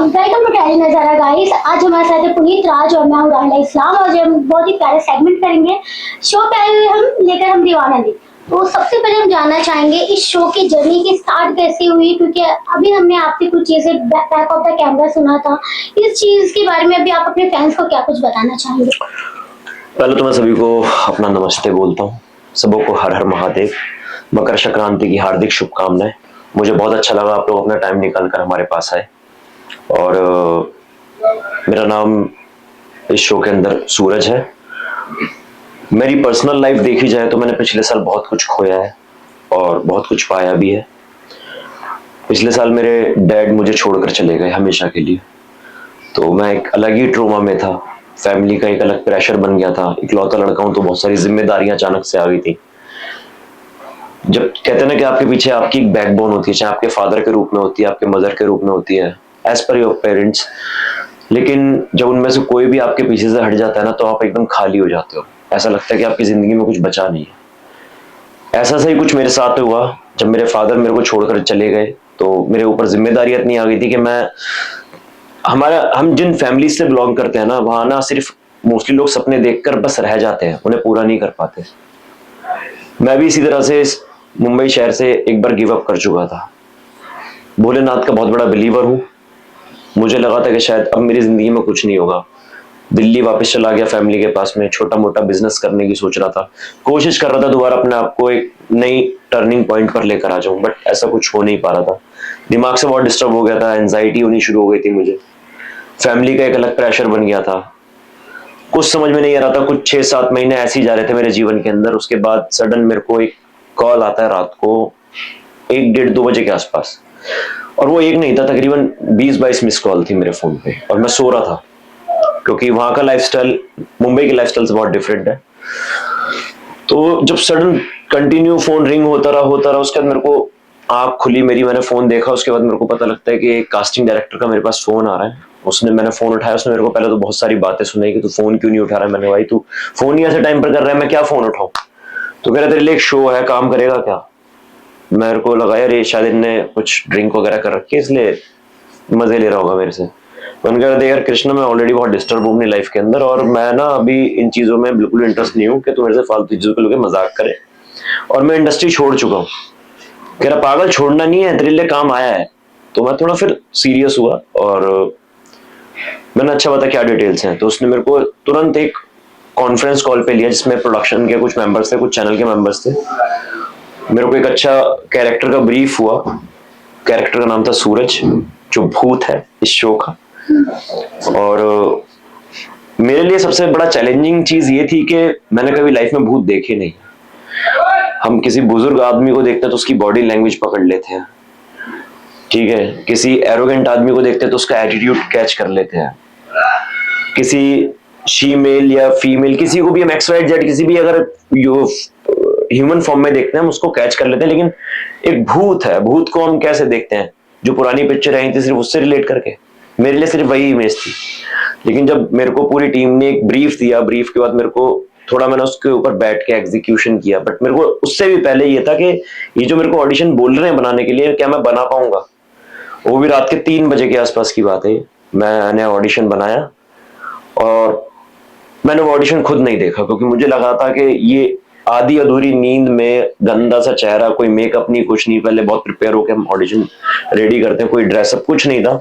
Welcome to talent नजारा guys. आज हमारे साथ है पुनीत राज और मैं हूँ राहिला इस्लाम और हम बहुत ही प्यारे सेगमेंट करेंगे। शो पे आए हुए हम लेकर हम दीवाना दी। तो सबसे पहले हम जानना चाहेंगे इस शो की जर्नी की स्टार्ट कैसे हुई, क्योंकि अभी हमने आपसे कुछ चीजें बैक ऑफ द कैमरा सुना था। इस चीज के बारे में अभी आप अपने फैंस को क्या कुछ बताना चाहेंगे? पहले तो मैं सभी को अपना नमस्ते बोलता हूँ। सबों को हर हर महादेव, मकर संक्रांति की हार्दिक शुभकामनाएं। मुझे बहुत अच्छा लगा आप लोग अपना टाइम निकाल कर हमारे पास आए। और मेरा नाम इस शो के अंदर सूरज है। मेरी पर्सनल लाइफ देखी जाए तो मैंने पिछले साल बहुत कुछ खोया है और बहुत कुछ पाया भी है। पिछले साल मेरे डैड मुझे छोड़कर चले गए हमेशा के लिए, तो मैं एक अलग ही ट्रोमा में था। फैमिली का एक अलग प्रेशर बन गया था। इकलौता लड़का हूं तो बहुत सारी जिम्मेदारियां अचानक से आ गई थी। जब कहते हैं ना कि आपके पीछे आपकी एक बैकबोन होती है, चाहे आपके फादर के रूप में होती है, आपके मदर के रूप में होती है, एज पर योर पेरेंट्स, लेकिन जब उनमें से कोई भी आपके पीछे से हट जाता है ना, तो आप एकदम खाली हो जाते हो। ऐसा लगता है कि आपकी जिंदगी में कुछ बचा नहीं है। ऐसा सही कुछ मेरे साथ हुआ। जब मेरे फादर मेरे को छोड़कर चले गए तो मेरे ऊपर जिम्मेदारी इतनी आ गई थी कि हम जिन फैमिली से बिलोंग करते हैं ना, वहां ना सिर्फ मोस्टली लोग सपने देखकर बस रह जाते हैं, उन्हें पूरा नहीं कर पाते। मैं भी इसी तरह से इस मुंबई शहर से एक बार गिव अप कर चुका था। भोलेनाथ का बहुत बड़ा बिलीवर हूँ। मुझे लगा था कि शायद अब मेरी जिंदगी में कुछ नहीं होगा। दिल्ली वापस चला गया फैमिली के पास में, छोटा मोटा बिजनेस करने की सोच रहा था, कोशिश कर रहा था दोबारा अपने आप को एक नई टर्निंग पॉइंट पर लेकर आ जाऊं, बट ऐसा कुछ हो नहीं पा रहा था। दिमाग से बहुत डिस्टर्ब हो गया था, एंजाइटी होनी शुरू हो गई थी मुझे। फैमिली का एक अलग प्रेशर बन गया था। कुछ समझ में नहीं आ रहा था। कुछ 6-7 महीने ऐसे ही जा रहे थे मेरे जीवन के अंदर। उसके बाद सडन मेरे को एक कॉल आता है रात को 1-1:30-2 बजे के आसपास, और वो एक नहीं था, तकरीबन 20-22 मिस कॉल थी मेरे फोन पे, और मैं सो रहा था क्योंकि वहां का लाइफस्टाइल मुंबई के लाइफस्टाइल से बहुत डिफरेंट है। तो जब सडन कंटिन्यू फोन रिंग होता रहा, उसके बाद मेरे को आंख खुली मेरी, मैंने फोन देखा। उसके बाद मेरे को पता लगता है कि कास्टिंग डायरेक्टर का मेरे पास फोन आ रहा है। मैंने फोन उठाया। उसने मेरे को पहले तो बहुत सारी बातें सुनाई कि तू फोन क्यों नहीं उठा रहा है। मैंने, भाई तू फोन ही ऐसे टाइम पर कर रहा है, मैं क्या फोन उठाऊं? तो कह रहा तेरे लिए एक शो है, काम करेगा क्या? मेरे को लगा यार ये शायद इनने कुछ ड्रिंक वगैरह कर रखी है, इसलिए मजे ले रहा होगा मेरे से। मैंने कहा देख यार कृष्णा, मैं ऑलरेडी बहुत डिस्टर्ब हूँ अपनी लाइफ के अंदर, और मैं ना अभी इन चीजों में बिल्कुल इंटरेस्ट नहीं हूँ कि तू मेरे से फालतू चीजों को लेकर मजाक करे, और मैं इंडस्ट्री छोड़ चुका हूँ। कह रहा पागल, छोड़ना नहीं है, तेरे लिए काम आया है। तो मैं थोड़ा फिर सीरियस हुआ और मैंने अच्छा बता क्या डिटेल्स हैं। तो उसने मेरे को तुरंत एक कॉन्फ्रेंस कॉल पे लिया, जिसमें प्रोडक्शन के कुछ मेंबर्स थे, कुछ चैनल के मेंबर्स थे। मेरे को एक अच्छा कैरेक्टर का ब्रीफ हुआ। कैरेक्टर का नाम था सूरज, जो भूत है इस शो का। और मेरे लिए सबसे बड़ा चैलेंजिंग चीज ये थी कि मैंने कभी लाइफ में भूत देखे नहीं। हम किसी बुजुर्ग आदमी को देखते हैं तो उसकी बॉडी लैंग्वेज पकड़ लेते हैं, ठीक है। किसी एरोगेंट आदमी को देखते हैं तो उसका एटीट्यूड कैच कर लेते हैं। किसी शी मेल या फीमेल, किसी को भी हम एक्स वाई जेड, किसी भी अगर ह्यूमन फॉर्म में देखते हैं हम उसको कैच कर लेते हैं। लेकिन एक भूत है, भूत को हम कैसे देखते हैं? जो पुरानी पिक्चर आई थी सिर्फ उससे रिलेट करके। मेरे लिए सिर्फ वही इमेज थी। लेकिन जब मेरे को पूरी टीम ने एक ब्रीफ दिया, ब्रीफ के बाद मेरे को थोड़ा मैंने उसके ऊपर बैठ के एग्जीक्यूशन किया। बट मेरे को उससे भी पहले ये था कि ये जो मेरे को ऑडिशन बोल रहे हैं बनाने के लिए, क्या मैं बना पाऊंगा? वो भी रात के 3 बजे के आसपास की बात है। मैंने ऑडिशन बनाया और मैंने वो ऑडिशन खुद नहीं देखा, क्योंकि मुझे लगा था कि ये आधी अधूरी नींद में गंदा सा चेहरा, कोई मेकअप नहीं, कुछ नहीं। पहले बहुत प्रिपेयर होकर हम ऑडिशन रेडी करते हैं, कोई ड्रेसअप कुछ नहीं था।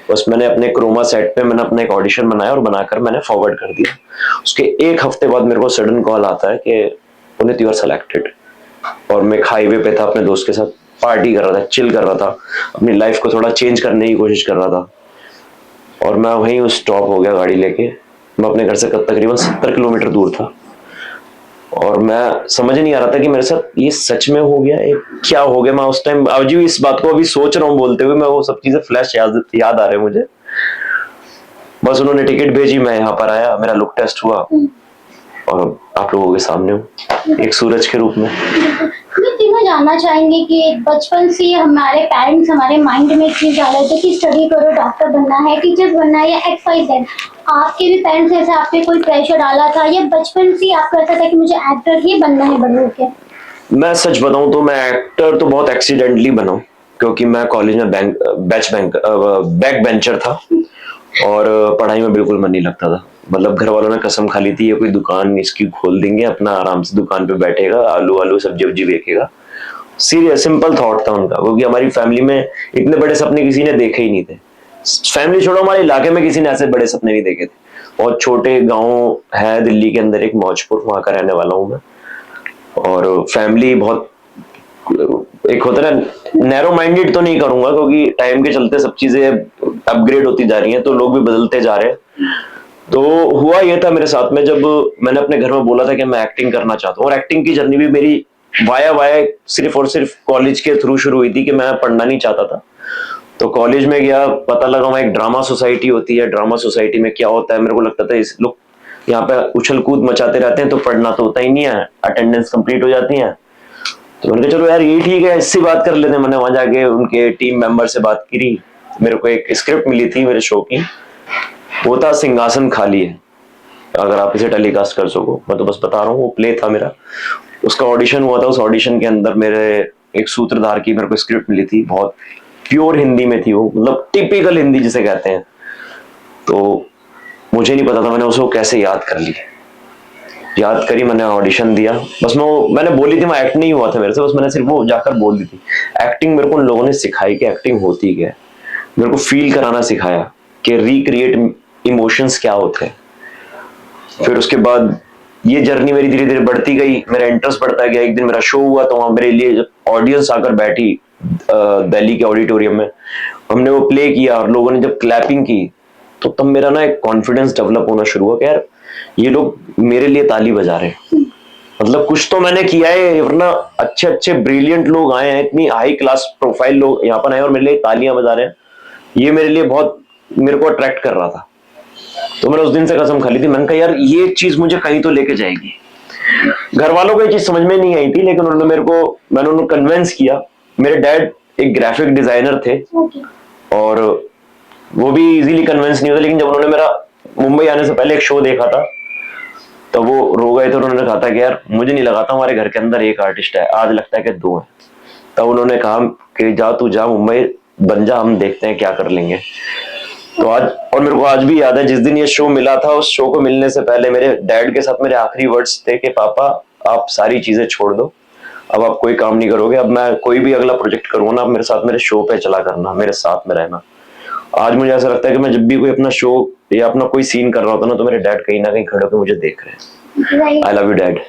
बस मैंने अपने क्रोमा सेट पे मैंने अपना एक ऑडिशन बनाया और बनाकर मैंने फॉरवर्ड कर दिया। उसके 1 हफ्ते बाद मेरे को सडन कॉल आता है कि पुनीत यू आर सेलेक्टेड। और मैं हाईवे पे था, अपने दोस्त के साथ पार्टी कर रहा था, चिल कर रहा था, अपनी लाइफ को थोड़ा चेंज करने की कोशिश कर रहा था। और मैं वहीं उस स्टॉप हो गया गाड़ी लेके। मैं अपने घर से तकरीबन 70 किलोमीटर दूर था, और मैं समझ नहीं आ रहा था कि मेरे साथ ये सच में हो गया, एक क्या हो गया। मैं उस टाइम आज भी इस बात को अभी सोच रहा हूँ बोलते हुए, मैं वो सब चीजें फ्लैश याद आ रहे हैं मुझे। बस उन्होंने टिकट भेजी, मैं यहाँ पर आया, मेरा लुक टेस्ट हुआ और आप लोगों के सामने हूँ एक सूरज के रूप में। मैं तीनों जानना चाहेंगे कि बचपन से हमारे पेरेंट्स हमारे माइंड में चीज डाले थे कि स्टडी करो, डॉक्टर बनना है, टीचर बनना है या XYZ। आपके भी पेरेंट्स ऐसे आप पे कोई प्रेशर डाला था या बचपन से आपको ऐसा था कि मुझे एक्टर ही बनना है बड़े होके? मैं सच बताऊं तो मैं एक्टर तो बहुत एक्सीडेंटली बना, क्योंकि मैं कॉलेज में बैक बेंचर था। और पढ़ाई में बिल्कुल मन नहीं लगता था। मतलब घर वालों ने कसम खा ली थी ये कोई दुकान इसकी खोल देंगे, अपना आराम से दुकान पे बैठेगा, आलू आलू सब्जी वब्जी बेचेगा। सीरियस सिंपल थॉट था उनका, क्योंकि हमारी फैमिली में इतने बड़े सपने किसी ने देखे ही नहीं थे। फैमिली छोड़ो, हमारे इलाके में किसी ने ऐसे बड़े सपने नहीं देखे थे। बहुत छोटे गांव है दिल्ली के अंदर, एक मौजपुर, वहां का रहने वाला हूँ मैं। और फैमिली बहुत, एक होता है ना, नैरो माइंडेड तो नहीं करूंगा क्योंकि टाइम के चलते सब चीजें अपग्रेड होती जा रही हैं, तो लोग भी बदलते जा रहे हैं। तो हुआ ये था मेरे साथ में, जब मैंने अपने घर में बोला था कि मैं एक्टिंग करना चाहता हूँ, और एक्टिंग की जर्नी भी मेरी वाया वाया सिर्फ और सिर्फ कॉलेज के थ्रू शुरू हुई थी कि मैं पढ़ना नहीं चाहता था। तो कॉलेज में गया, पता लगा वहाँ एक ड्रामा सोसाइटी होती है। ड्रामा सोसाइटी में क्या होता है, मेरे को लगता था इस लोग यहाँ पे उछल कूद मचाते रहते हैं तो पढ़ना तो होता ही नहीं है, अटेंडेंस कंप्लीट हो जाती है। तो मैंने कहा चलो यार यही ठीक है, इससे बात कर लेते हैं। मैंने वहां जाके उनके टीम मेंबर से बात करी, मेरे को एक स्क्रिप्ट मिली थी मेरे शो की, वो था सिंहासन खाली है, अगर आप इसे टेलीकास्ट कर सको। मैं तो बस बता रहा हूँ, वो प्ले था मेरा, उसका ऑडिशन हुआ था। उस ऑडिशन के अंदर मेरे एक सूत्रधार की मेरे को स्क्रिप्ट मिली थी, बहुत प्योर हिंदी में थी वो, मतलब टिपिकल हिंदी जिसे कहते हैं। तो मुझे नहीं पता था मैंने उसको कैसे याद कर ली, याद करी, मैंने ऑडिशन दिया। बस मैंने बोली थी, मैं एक्ट नहीं हुआ था मेरे से, बस मैंने सिर्फ वो जाकर बोल दी थी। एक्टिंग मेरे को उन लोगों ने सिखाई कि एक्टिंग होती क्या है, मेरे को फील कराना सिखाया कि रिक्रिएट इमोशंस क्या होते हैं। फिर उसके बाद ये जर्नी मेरी धीरे धीरे बढ़ती गई, मेरा इंटरेस्ट बढ़ता गया। एक दिन मेरा शो हुआ तो वहां मेरे लिए जब ऑडियंस आकर बैठी दिल्ली के ऑडिटोरियम में, हमने वो प्ले किया और लोगों ने जब क्लैपिंग की, तो तब मेरा ना एक कॉन्फिडेंस डेवलप होना शुरू हुआ कि यार ये लोग मेरे लिए ताली बजा रहे हैं, मतलब कुछ तो मैंने किया है। वरना अच्छे अच्छे ब्रिलियंट लोग आए हैं, इतनी हाई क्लास प्रोफाइल लोग यहाँ पर आए और मेरे लिए तालियां बजा रहे हैं, ये मेरे लिए बहुत, मेरे को अट्रैक्ट कर रहा था। तो मैंने उस दिन से कसम खा ली थी, मैंने कहा यार ये चीज मुझे कहीं तो लेके जाएगी। घर वालों को ये चीज समझ में नहीं आई थी, लेकिन उन्होंने मेरे को, मैंने उन्हें कन्विंस किया। मेरे डैड एक ग्राफिक डिजाइनर थे, और वो भी इजीली कन्विंस नहीं होता, लेकिन जब उन्होंने मेरा मुंबई आने से पहले एक शो देखा था, तो वो रो गए थे। उन्होंने कहा था कि यार मुझे नहीं लगा था हमारे घर के अंदर एक आर्टिस्ट है, आज लगता है कि दो है। तब उन्होंने कहा कि जा तू जा मुंबई, बन जा, हम देखते हैं क्या कर लेंगे। तो आज, और मेरे को आज भी याद है जिस दिन ये शो मिला था, उस शो को मिलने से पहले मेरे डैड के साथ मेरे आखिरी वर्ड्स थे कि पापा आप सारी चीजें छोड़ दो, अब आप कोई काम नहीं करोगे, अब मैं कोई भी अगला प्रोजेक्ट करूंगा ना, आप मेरे साथ मेरे शो पे चला करना, मेरे साथ में रहना। आज मुझे ऐसा लगता है कि मैं जब भी कोई अपना शो या अपना कोई सीन कर रहा होता ना, तो मेरे डैड कहीं ना कहीं खड़े होकर मुझे देख रहे हैं। आई लव यू डैड।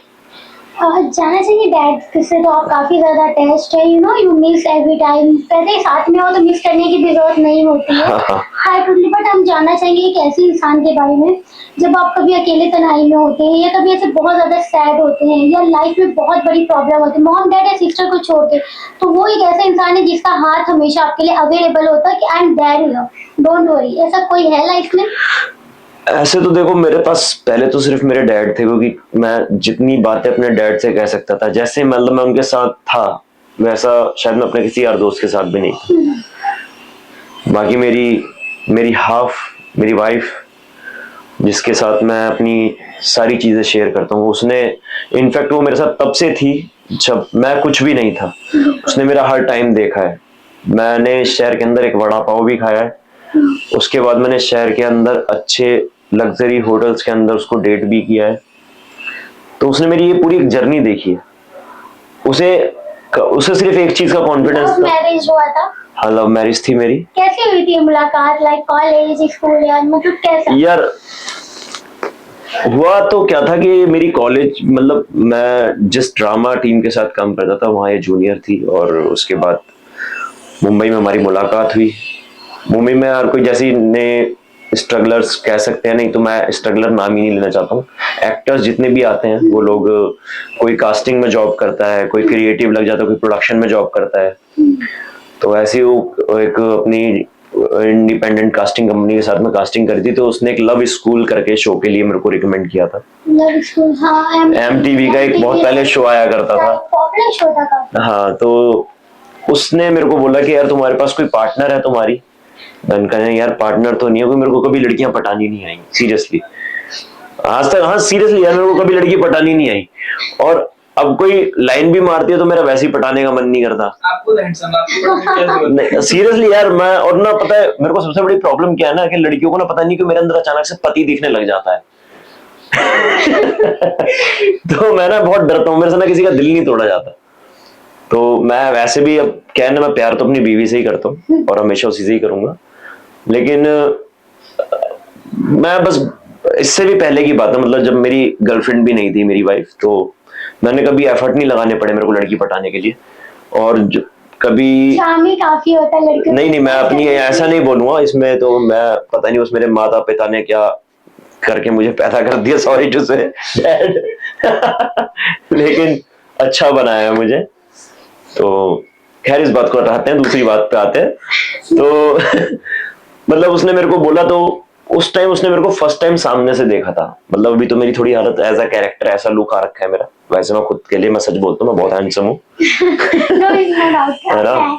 जाना चाहिए डैड से, तो आप काफी ज्यादा अटैच्ड है, यू मिस एवरी टाइम। कहते हैं साथ में हो तो मिस करने की भी जरूरत नहीं होती है। हाय टोटली। बट हम जानना चाहेंगे एक ऐसे इंसान के बारे में, जब आप कभी अकेले तन्हाई में होते हैं, या कभी ऐसे बहुत ज्यादा सैड होते हैं, या लाइफ में बहुत बड़ी प्रॉब्लम होती है, मॉम डैड या सिस्टर को छोड़ के, तो वो एक ऐसा इंसान है जिसका हाथ हमेशा आपके लिए अवेलेबल होता है कि I am there here, don't worry. ऐसा कोई है लाइफ में? ऐसे तो देखो, मेरे पास पहले तो सिर्फ मेरे डैड थे, क्योंकि मैं जितनी बातें अपने डैड से कह सकता था, जैसे मतलब मैं उनके साथ था, वैसा शायद मैं अपने किसी यार दोस्त के साथ भी नहीं था। बाकी मेरी मेरी हाफ, मेरी वाइफ, जिसके साथ मैं अपनी सारी चीजें शेयर करता हूँ, उसने, इनफैक्ट वो मेरे साथ तब से थी जब मैं कुछ भी नहीं था। उसने मेरा हर टाइम देखा है। मैंने इस शहर के अंदर एक वड़ा पाव भी खाया है, उसके बाद मैंने शहर के अंदर अच्छे लग्जरी होटल्स के अंदर उसको डेट भी किया है। तो उसने मेरी ये पूरी एक जर्नी देखी है। उसे उसे सिर्फ एक चीज का कॉन्फिडेंस था। मैरिज हुआ था? हाँ, लव मैरिज थी मेरी। कैसे हुई थी मुलाकात? लाइक कॉलेज, स्कूल, या मतलब कैसा? यार हुआ तो क्या था कि मेरी कॉलेज, मतलब मैं जिस ड्रामा टीम के साथ काम करता था वहाँ ये जूनियर थी, और उसके बाद मुंबई में हमारी मुलाकात हुई। मुंबई में हर कोई जैसे ने स्ट्रगलर्स कह सकते हैं, नहीं तो मैं स्ट्रगलर नाम ही नहीं लेना चाहता हूँ। एक्टर्स जितने भी आते हैं वो लोग, कोई कास्टिंग में जॉब करता है, कोई क्रिएटिव लग जाता है, कोई प्रोडक्शन में जॉब करता है। तो ऐसे ही वो एक अपनी इंडिपेंडेंट कास्टिंग कंपनी के साथ में कास्टिंग करी थी, तो उसने एक लव स्कूल करके शो के लिए मेरे को रिकमेंड किया था। लव स्कूल, हाँ, MTV का एक बहुत पहले शो आया करता था, पॉपुलर शो था। हाँ, तो उसने मेरे को बोला कि यार तुम्हारे पास कोई पार्टनर है तुम्हारी? मैंने कहा यार पार्टनर तो नहीं है, मेरे को कभी लड़कियां पटानी नहीं आई सीरियसली, आज तक। हाँ सीरियसली यार, मेरे को कभी लड़की पटानी नहीं आई। और अब कोई लाइन भी मारती है तो मेरा वैसे ही पटाने का मन नहीं करता। आपको तो हैंडसम, आपको तो क्या जरूरत है? नहीं सीरियसली यार, मैं और ना पता है मेरे को सबसे बड़ी प्रॉब्लम क्या है ना, कि लड़कियों को ना पता नहीं कि मेरे अंदर अचानक से पति दिखने लग जाता है। तो मैं ना बहुत डरता हूँ, मेरे से ना किसी का दिल नहीं तोड़ा जाता। तो मैं वैसे भी अब क्या है ना, मैं प्यार तो अपनी बीवी से ही करता हूँ और हमेशा उसी से ही करूंगा। लेकिन मैं बस, इससे भी पहले की बात है, मतलब जब मेरी गर्लफ्रेंड भी नहीं थी मेरी वाइफ, तो मैंने कभी एफर्ट नहीं लगाने पड़े मेरे को लड़की पटाने के लिए। और कभी शाम ही काफी होता है लड़कियों नहीं नहीं, मैं अपनी ऐसा नहीं बोलूंगा इसमें, तो मैं पता नहीं उस मेरे माता पिता ने क्या करके मुझे पैदा कर दिया, सॉरी टू से डैड। लेकिन अच्छा बनाया है मुझे। तो खैर इस बात को हटाते हैं, दूसरी बात पे आते हैं। तो मतलब उसने मेरे को बोला, तो उस टाइम उसने मेरे को फर्स्ट टाइम सामने से देखा था। मतलब अभी तो मेरी थोड़ी हालत एज अ कैरेक्टर ऐसा लुक आ रखा है मेरा, वैसे मैं खुद के लिए मैं सच बोलता हूँ मैं बहुत हैंडसम हूँ, नो डाउट है ना।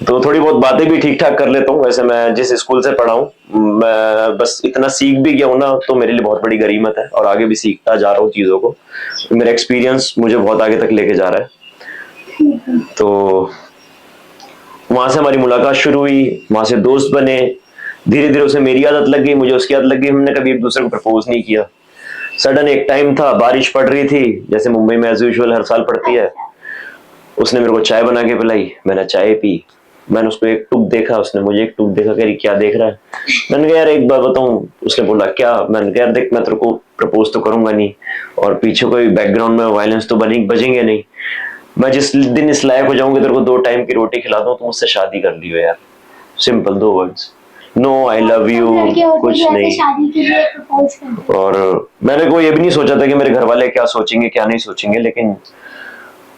तो थोड़ी बहुत बातें भी ठीक ठाक कर लेता हूँ। वैसे मैं जिस स्कूल से पढ़ा हूँ, मैं बस इतना सीख भी गया हूँ ना, तो मेरे लिए बहुत बड़ी गरीमत है, और आगे भी सीखता जा रहा हूँ चीजों को। मेरा एक्सपीरियंस मुझे बहुत आगे तक लेके जा रहा है। तो वहां से हमारी मुलाकात शुरू हुई, वहां से दोस्त बने, धीरे धीरे उसे मेरी आदत लग गई, मुझे उसकी आदत लग गई। हमने कभी एक दूसरे को प्रपोज नहीं किया। सडन एक टाइम था, बारिश पड़ रही थी, जैसे मुंबई में एज यूजुअल हर साल पड़ती है। उसने मेरे को चाय बना के पिलाई, मैंने चाय पी। मैंने उसको एक टुक देखा, उसने मुझे एक टुक देखा, कह रही क्या देख रहा है। मैंने कहा यार एक बात बताऊं। उसने बोला क्या। मैंने कहा यार देख, मैं तेरे को प्रपोज तो करूंगा नहीं, और पीछे कोई बैकग्राउंड में वायलेंस तो बजेंगे नहीं। मैं जिस दिन इस लायक हो जाऊंगी तेरे को 2 टाइम की रोटी खिला दूं, तो मुझसे शादी कर लियो यार। Simple 2 words, no I love you, कुछ नहीं। शादी के लिए प्रपोज करते और मैंने को ये भी नहीं सोचा था कि मेरे घर वाले क्या सोचेंगे क्या नहीं सोचेंगे, लेकिन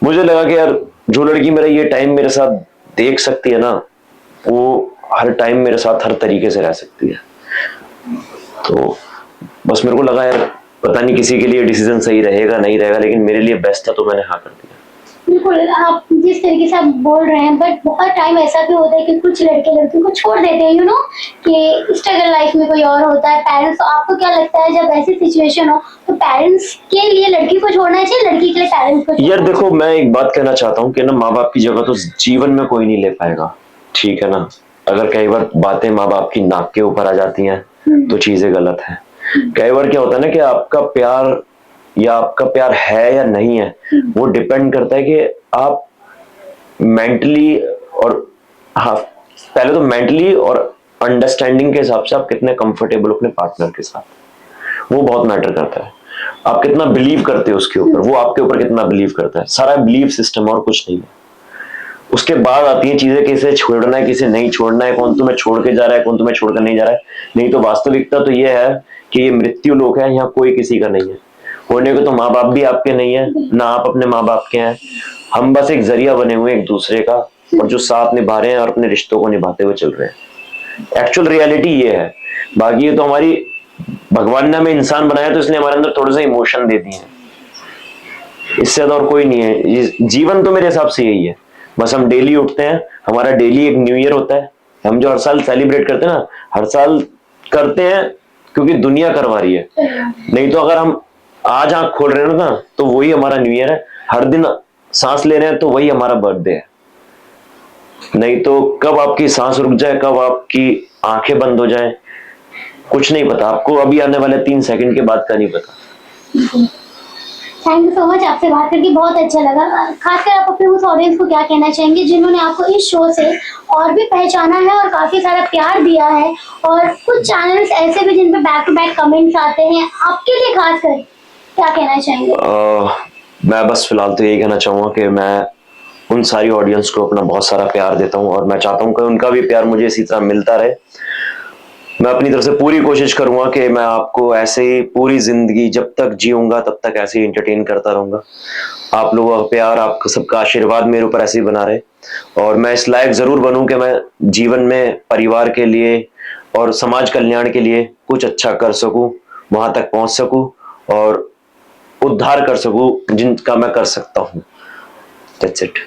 मुझे लगा कि यार जो लड़की मेरा ये टाइम मेरे साथ देख सकती है ना, वो हर टाइम मेरे साथ हर तरीके से रह सकती है। तो बस मेरे को लगा यार पता नहीं किसी के लिए डिसीजन सही रहेगा नहीं रहेगा, लेकिन मेरे लिए बेस्ट था, तो मैंने हाँ कर दिया। बिल्कुल आप जिस तरीके से आप बोल रहे हैं, बट बहुत टाइम ऐसा भी होता है कि कुछ लड़के लड़कियों को छोड़ देते हैं, कि स्ट्रगल लाइफ में कोई और होता है, पेरेंट्स। तो आपको क्या लगता है जब ऐसी सिचुएशन हो तो पेरेंट्स के लिए लड़की को छोड़ना चाहिए, लड़की के लिए पेरेंट्स को छोड़ना यार देखो, मैं एक बात कहना चाहता हूँ कि ना, माँ बाप की जगह तो जीवन में कोई नहीं ले पाएगा, ठीक है ना। अगर कई बार बातें माँ बाप की नाक के ऊपर आ जाती हैं तो चीजें गलत है। कई बार क्या होता है ना कि आपका प्यार है या नहीं है, वो डिपेंड करता है कि आप मेंटली और, हाँ, पहले तो मेंटली और अंडरस्टैंडिंग के हिसाब से आप कितने कंफर्टेबल अपने पार्टनर के साथ, वो बहुत मैटर करता है। आप कितना बिलीव करते हो उसके ऊपर, वो आपके ऊपर कितना बिलीव करता है, सारा बिलीव सिस्टम और कुछ नहीं है। उसके बाद आती है चीजें, किसे छोड़ना है किसे नहीं छोड़ना है, कौन तुम्हें छोड़ के जा रहा है कौन तुम्हें छोड़कर नहीं जा रहा है। नहीं तो वास्तविकता तो ये है कि ये मृत्यु लोक है, यहाँ कोई किसी का नहीं है। होने को तो माँ बाप भी आपके नहीं है, ना आप अपने माँ बाप के हैं। हम बस एक जरिया बने हुए एक दूसरे का, और जो साथ निभा रहे हैं और अपने रिश्तों को निभाते हुए चल रहे हैं। एक्चुअल रियलिटी ये है। बाकी ये तो हमारी, भगवान ने हमें इंसान बनाया तो इसलिए हमारे अंदर थोड़े से इमोशन दे दिए हैं, इससे तो और कोई नहीं है। ये जीवन तो मेरे हिसाब से यही है। बस हम डेली उठते हैं, हमारा डेली एक न्यू ईयर होता है। हम जो हर साल सेलिब्रेट करते हैं ना, हर साल करते हैं क्योंकि दुनिया करवा रही है। नहीं तो अगर हम आज आंख खोल रहे हैं ना, तो वही हमारा न्यू ईयर है। हर दिन सांस ले रहे हैं तो वही हमारा बर्थडे है। नहीं तो कब आपकी सांस रुक जाए, कब आपकी आंखें बंद हो जाए, कुछ नहीं पता आपको। अभी आने वाले 3 सेकंड के बाद का नहीं पता। थैंक यू सो मच, आपसे बात करके बहुत अच्छा लगा। खासकर आप अपने उस ऑडियंस को क्या कहना चाहेंगे जिन्होंने आपको इस शो से और भी पहचाना है और काफी सारा प्यार दिया है, और कुछ चैनल्स ऐसे भी जिन पे बैक टू बैक कमेंट्स आते हैं, आपके लिए खासकर क्या कहना चाहेंगे? मैं बस फिलहाल तो यही कहना चाहूंगा कि मैं उन सारी ऑडियंस को अपना बहुत सारा प्यार देता हूँ, और मैं चाहता हूँ कि उनका भी प्यार मुझे इसी तरह मिलता रहे। मैं अपनी तरफ से पूरी कोशिश करूंगा कि मैं आपको ऐसे ही पूरी जिंदगी जब तक जीऊंगा तब तक ऐसे ही एंटरटेन करता रहूंगा। आप लोगों का प्यार, आपका सबका आशीर्वाद मेरे ऊपर ऐसे ही बना रहे, और मैं इस लायक जरूर बनूं कि मैं जीवन में परिवार के लिए और समाज कल्याण के लिए कुछ अच्छा कर सकूं, वहां तक पहुंच सकूं और उद्धार कर सकूं जिनका मैं कर सकता हूं। That's it.